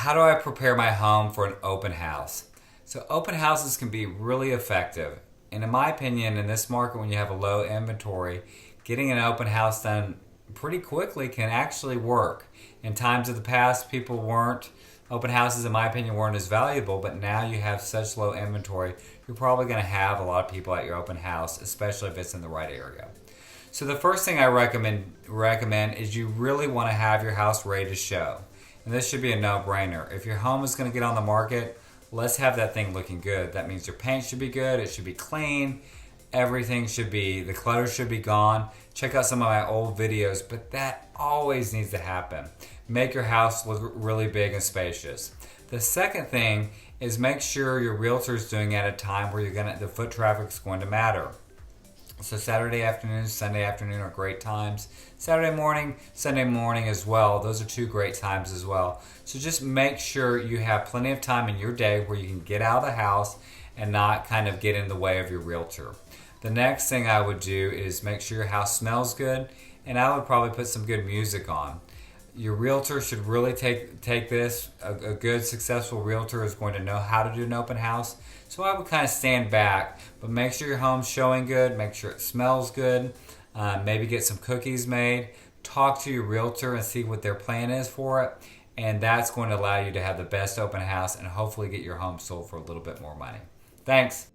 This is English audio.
how do I prepare my home for an open house? So open houses can be really effective. And in my opinion, in this market, when you have a low inventory, getting an open house done pretty quickly can actually work. In times of the past, open houses, in my opinion, weren't as valuable, but now you have such low inventory, you're probably going to have a lot of people at your open house, especially if it's in the right area. So the first thing I recommend is you really want to have your house ready to show. And this should be a no-brainer. If your home is going to get on the market, let's have that thing looking good. That means your paint should be good, it should be clean, the clutter should be gone. Check out some of my old videos, but that always needs to happen. Make your house look really big and spacious. The second thing is make sure your realtor is doing it at a time where the foot traffic is going to matter. So Saturday afternoon, Sunday afternoon are great times. Saturday morning, Sunday morning as well. Those are two great times as well. So just make sure you have plenty of time in your day where you can get out of the house and not kind of get in the way of your realtor. The next thing I would do is make sure your house smells good, and I would probably put some good music on. Your realtor should really take this. A good, successful realtor is going to know how to do an open house. So I would kind of stand back, but make sure your home's showing good, make sure it smells good, maybe get some cookies made, talk to your realtor and see what their plan is for it, and that's going to allow you to have the best open house and hopefully get your home sold for a little bit more money. Thanks.